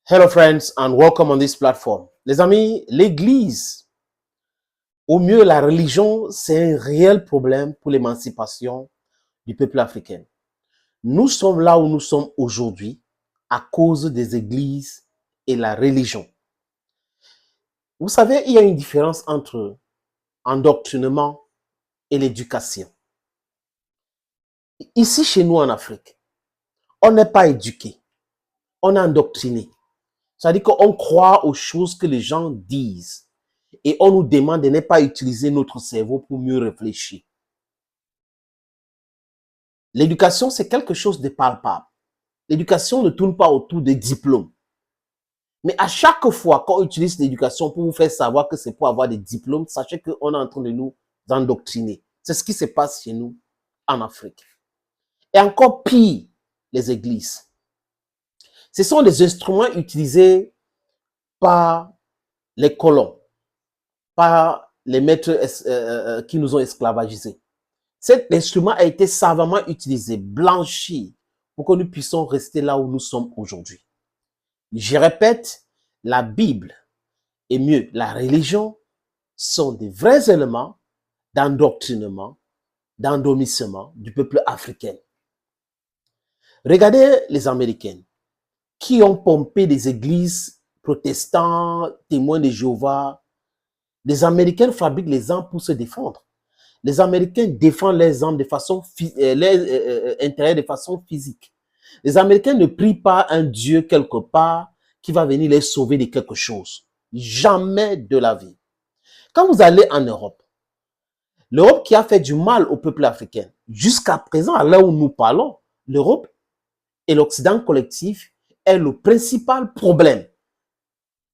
Hello friends and welcome on this platform. Les amis, l'église, au mieux la religion, c'est un réel problème pour l'émancipation du peuple africain. Nous sommes là où nous sommes aujourd'hui à cause des églises et la religion. Vous savez, il y a une différence entre endoctrinement et l'éducation. Ici, chez nous en Afrique, on n'est pas éduqué, on est endoctriné. C'est-à-dire qu'on croit aux choses que les gens disent et on nous demande de ne pas utiliser notre cerveau pour mieux réfléchir. L'éducation, c'est quelque chose de palpable. L'éducation ne tourne pas autour des diplômes. Mais à chaque fois qu'on utilise l'éducation pour vous faire savoir que c'est pour avoir des diplômes, sachez qu'on est en train de nous endoctriner. C'est ce qui se passe chez nous en Afrique. Et encore pire, les églises. Ce sont des instruments utilisés par les colons, par les maîtres qui nous ont esclavagisés. Cet instrument a été savamment utilisé, blanchi, pour que nous puissions rester là où nous sommes aujourd'hui. Je répète, la Bible, et mieux, la religion, sont des vrais éléments d'endoctrinement, d'endormissement du peuple africain. Regardez les Américains qui ont pompé des églises protestantes, témoins de Jéhovah. Les Américains fabriquent les armes pour se défendre. Les Américains défendent leurs armes de façon, leurs intérêts de façon physique. Les Américains ne prient pas un Dieu quelque part qui va venir les sauver de quelque chose. Jamais de la vie. Quand vous allez en Europe, l'Europe qui a fait du mal au peuple africain, jusqu'à présent, à l'heure où nous parlons, l'Europe et l'Occident collectif est le principal problème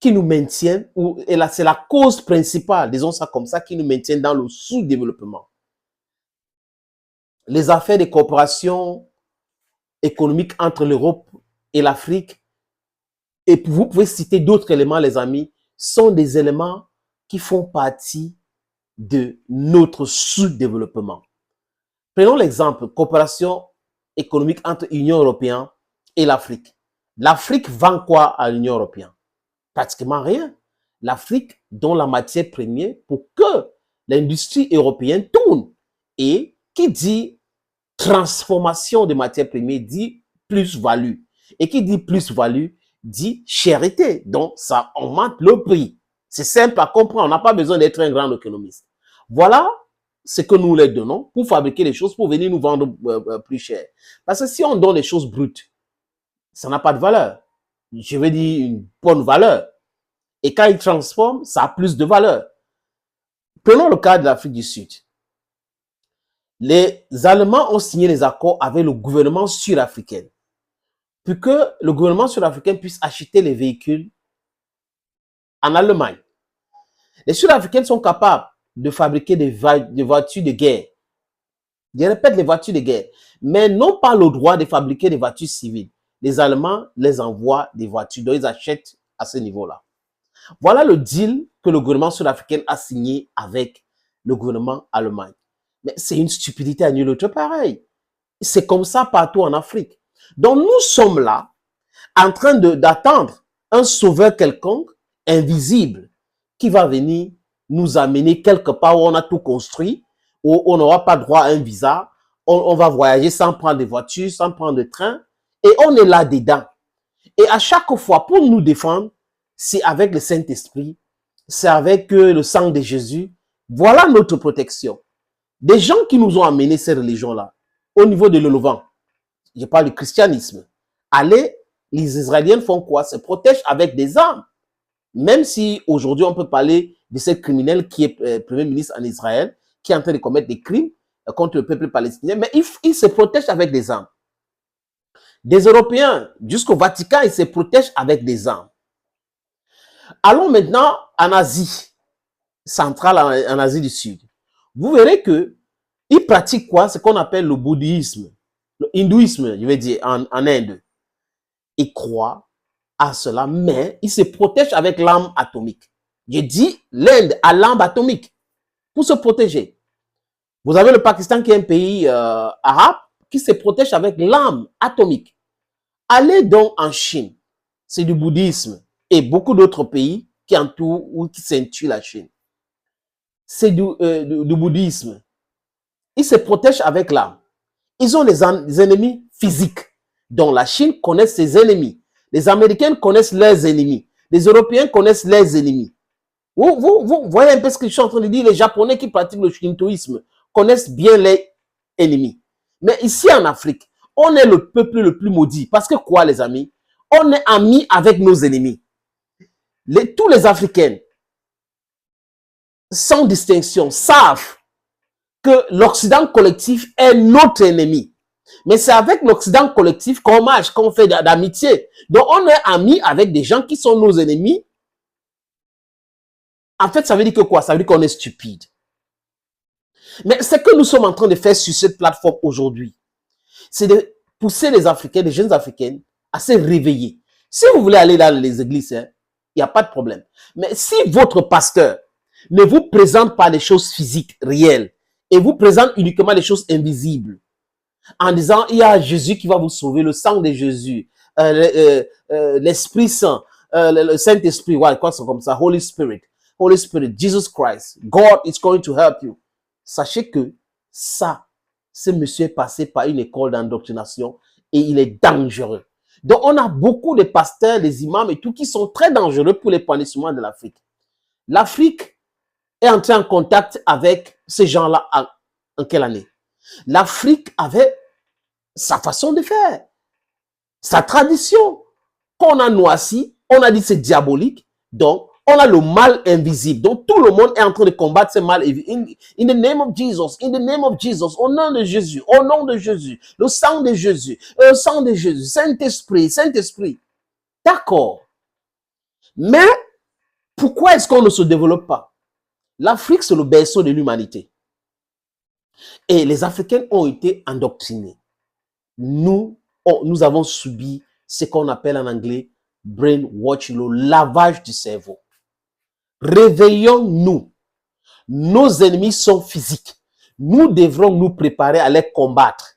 qui nous maintient, et là c'est la cause principale, disons ça comme ça, qui nous maintient dans le sous-développement. Les affaires de coopération économique entre l'Europe et l'Afrique, et vous pouvez citer d'autres éléments, les amis, sont des éléments qui font partie de notre sous-développement. Prenons l'exemple, coopération économique entre l'Union européenne et l'Afrique. L'Afrique vend quoi à l'Union européenne? Pratiquement rien. L'Afrique donne la matière première pour que l'industrie européenne tourne. Et qui dit transformation de matières premières dit plus-value. Et qui dit plus-value dit cherté. Donc, ça augmente le prix. C'est simple à comprendre. On n'a pas besoin d'être un grand économiste. Voilà ce que nous leur donnons pour fabriquer les choses, pour venir nous vendre plus cher. Parce que si on donne les choses brutes, ça n'a pas de valeur. Je veux dire une bonne valeur. Et quand ils transforment, ça a plus de valeur. Prenons le cas de l'Afrique du Sud. Les Allemands ont signé les accords avec le gouvernement sud-africain pour que le gouvernement sud-africain puisse acheter les véhicules en Allemagne. Les Sud-Africains sont capables de fabriquer des voitures de guerre. Je répète, les voitures de guerre. Mais n'ont pas le droit de fabriquer des voitures civiles. Les Allemands les envoient des voitures, donc ils achètent à ce niveau-là. Voilà le deal que le gouvernement sud-africain a signé avec le gouvernement allemand. Mais c'est une stupidité à nul autre pareil. C'est comme ça partout en Afrique. Donc nous sommes là, en train d'attendre un sauveur quelconque, invisible, qui va venir nous amener quelque part où on a tout construit, où on n'aura pas droit à un visa, on va voyager sans prendre de voiture, sans prendre de train, et on est là-dedans. Et à chaque fois, pour nous défendre, c'est avec le Saint-Esprit, c'est avec le sang de Jésus. Voilà notre protection. Des gens qui nous ont amené ces religions-là, au niveau de l'Olevant, je parle du christianisme, allez, les Israéliens font quoi? Se protègent avec des armes. Même si aujourd'hui on peut parler de ce criminel qui est premier ministre en Israël, qui est en train de commettre des crimes contre le peuple palestinien, mais il se protège avec des armes. Des Européens, jusqu'au Vatican, ils se protègent avec des armes. Allons maintenant en Asie centrale, en Asie du Sud. Vous verrez que ils pratiquent quoi? Ce qu'on appelle le bouddhisme, le hindouisme, je vais dire, en Inde. Ils croient à cela, mais ils se protègent avec l'arme atomique. Je dis, l'Inde a l'arme atomique pour se protéger. Vous avez le Pakistan qui est un pays arabe qui se protège avec l'arme atomique. Allez donc en Chine. c'est du bouddhisme et beaucoup d'autres pays qui entourent ou qui ceinturent la Chine. C'est du bouddhisme. Ils se protègent avec l'arme. Ils ont des ennemis physiques, dont la Chine connaît ses ennemis. Les Américains connaissent leurs ennemis. Les Européens connaissent leurs ennemis. Vous voyez un peu ce que je suis en train de dire. Les Japonais qui pratiquent le shintoïsme connaissent bien les ennemis. Mais ici en Afrique, on est le peuple le plus maudit. Parce que quoi, les amis? On est amis avec nos ennemis. Tous les Africains, sans distinction, savent que l'Occident collectif est notre ennemi. Mais c'est avec l'Occident collectif qu'on marche, qu'on fait d'amitié. Donc, on est amis avec des gens qui sont nos ennemis. En fait, ça veut dire que quoi? Ça veut dire qu'on est stupide. Mais ce que nous sommes en train de faire sur cette plateforme aujourd'hui, c'est de pousser les Africains, les jeunes Africains, à se réveiller. Si vous voulez aller dans les églises, il n'y a pas de problème. Mais si votre pasteur ne vous présente pas des choses physiques, réelles, et vous présente uniquement des choses invisibles, en disant, il y a Jésus qui va vous sauver, le sang de Jésus, l'Esprit Saint, le Saint-Esprit, quoi, c'est comme ça, Holy Spirit, Jesus Christ, God is going to help you. Sachez que ça, ce monsieur est passé par une école d'endoctrination et il est dangereux. Donc, on a beaucoup de pasteurs, des imams et tout qui sont très dangereux pour l'épanouissement de l'Afrique. L'Afrique est entrée en contact avec ces gens-là en quelle année? L'Afrique avait sa façon de faire, sa tradition. Quand on a noirci, on a dit c'est diabolique. Donc, on a le mal invisible. Donc, tout le monde est en train de combattre ce mal invisible. In the name of Jesus, in the name of Jesus, au nom de Jésus, au nom de Jésus, le sang de Jésus, Saint-Esprit, Saint-Esprit. D'accord. Mais, pourquoi est-ce qu'on ne se développe pas? L'Afrique, c'est le berceau de l'humanité. Et les Africains ont été endoctrinés. Nous avons subi ce qu'on appelle en anglais brainwash, le lavage du cerveau. Réveillons-nous. Nos ennemis sont physiques. Nous devrons nous préparer à les combattre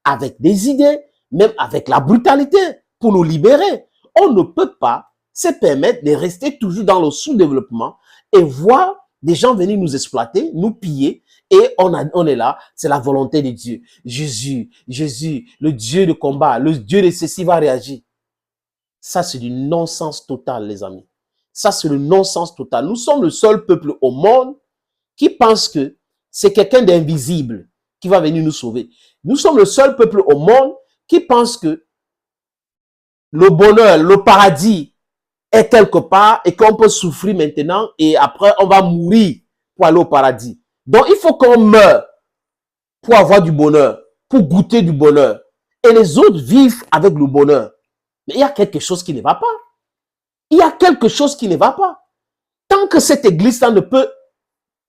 avec des idées, même avec la brutalité, pour nous libérer. On ne peut pas se permettre de rester toujours dans le sous-développement et voir des gens venir nous exploiter, nous piller, et on est là, c'est la volonté de Dieu. Jésus, le Dieu de combat, le Dieu de ceci va réagir. Ça, c'est du non-sens total, les amis. Ça, c'est le non-sens total. Nous sommes le seul peuple au monde qui pense que c'est quelqu'un d'invisible qui va venir nous sauver. Nous sommes le seul peuple au monde qui pense que le bonheur, le paradis est quelque part et qu'on peut souffrir maintenant et après on va mourir pour aller au paradis. Donc il faut qu'on meure pour avoir du bonheur, pour goûter du bonheur. Et les autres vivent avec le bonheur. Mais il y a quelque chose qui ne va pas. Il y a quelque chose qui ne va pas. Tant que cette église-là ne peut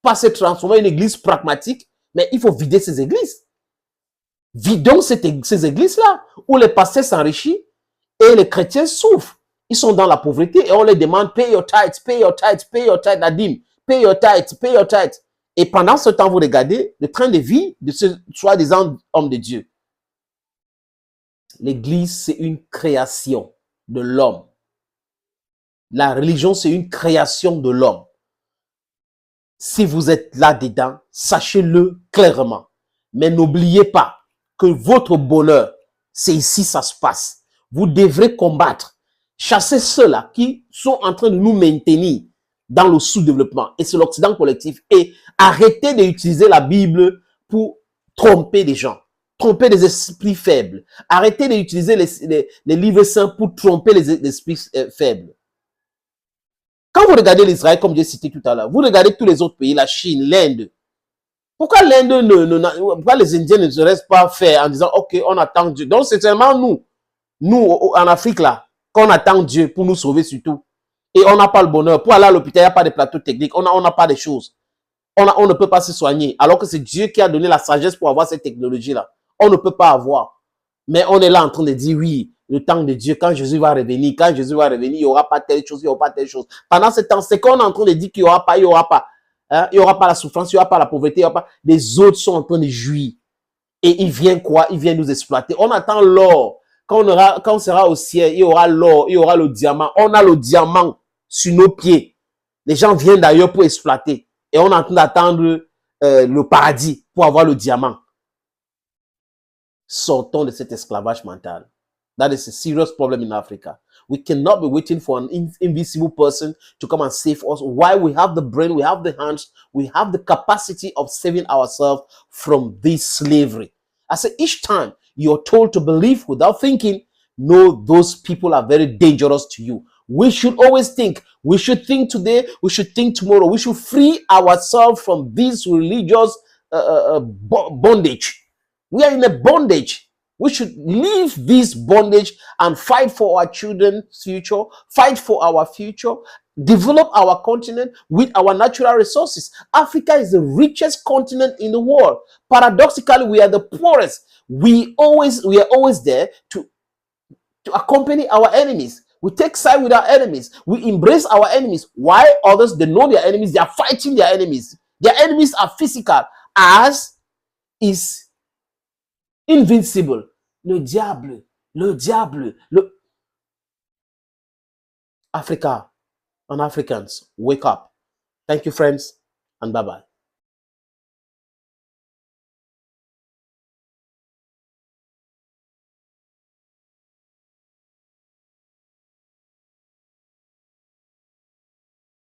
pas se transformer en une église pragmatique, mais il faut vider ces églises. Vidons ces églises-là où les pasteurs s'enrichissent et les chrétiens souffrent. Ils sont dans la pauvreté et on les demande pay your tithes, pay your tithes, pay your tithes, la dîme, pay your tithes, pay your tithes. Et pendant ce temps, vous regardez le train de vie de ce soi-disant homme de Dieu. L'église, c'est une création de l'homme. La religion, c'est une création de l'homme. Si vous êtes là-dedans, sachez-le clairement. Mais n'oubliez pas que votre bonheur, c'est ici ça se passe. Vous devrez combattre, chasser ceux-là qui sont en train de nous maintenir dans le sous-développement. Et c'est l'Occident collectif. Et arrêtez d'utiliser la Bible pour tromper les gens, tromper les esprits faibles. Arrêtez d'utiliser les livres saints pour tromper les esprits faibles. Quand vous regardez l'Israël, comme j'ai cité tout à l'heure, vous regardez tous les autres pays, la Chine, l'Inde. Pourquoi l'Inde pourquoi les Indiens ne se restent pas faire en disant, OK, on attend Dieu. Donc, c'est seulement nous, en Afrique, là, qu'on attend Dieu pour nous sauver surtout. Et on n'a pas le bonheur. Pour aller à l'hôpital, il n'y a pas de plateau technique. On n'a pas de choses. On ne peut pas se soigner. Alors que c'est Dieu qui a donné la sagesse pour avoir cette technologie-là. On ne peut pas avoir. Mais on est là en train de dire, oui, le temps de Dieu, quand Jésus va revenir, il n'y aura pas telle chose, il n'y aura pas telle chose. Pendant ce temps, c'est qu'on est en train de dire qu'il n'y aura pas, il n'y aura pas. Hein? Il n'y aura pas la souffrance, il n'y aura pas la pauvreté, il n'y aura pas. Les autres sont en train de jouir. Et il vient quoi? Il vient nous exploiter. On attend l'or. quand on sera au ciel, il y aura l'or, il y aura le diamant. On a le diamant sur nos pieds. Les gens viennent d'ailleurs pour exploiter. Et on est en train d'attendre le paradis pour avoir le diamant. Sortons de cet esclavage mental. That is a serious problem in Africa. We cannot be waiting for an invisible person to come and save us. Why? We have the brain, we have the hands, we have the capacity of saving ourselves from this slavery. I say each time you're told to believe without thinking, know those people are very dangerous to you. We should always think. We should think today, we should think tomorrow. We should free ourselves from this religious bondage. We are in a bondage. We should leave this bondage and fight for our children's future, fight for our future, develop our continent with our natural resources. Africa is the richest continent in the world. Paradoxically, we are the poorest. We are always there to accompany our enemies. We take side with our enemies. We embrace our enemies. Why? Others, they know their enemies. They are fighting their enemies. Their enemies are physical. Ours is invincible. Le diable. Africa and Africans, wake up. Thank you, friends, and bye-bye.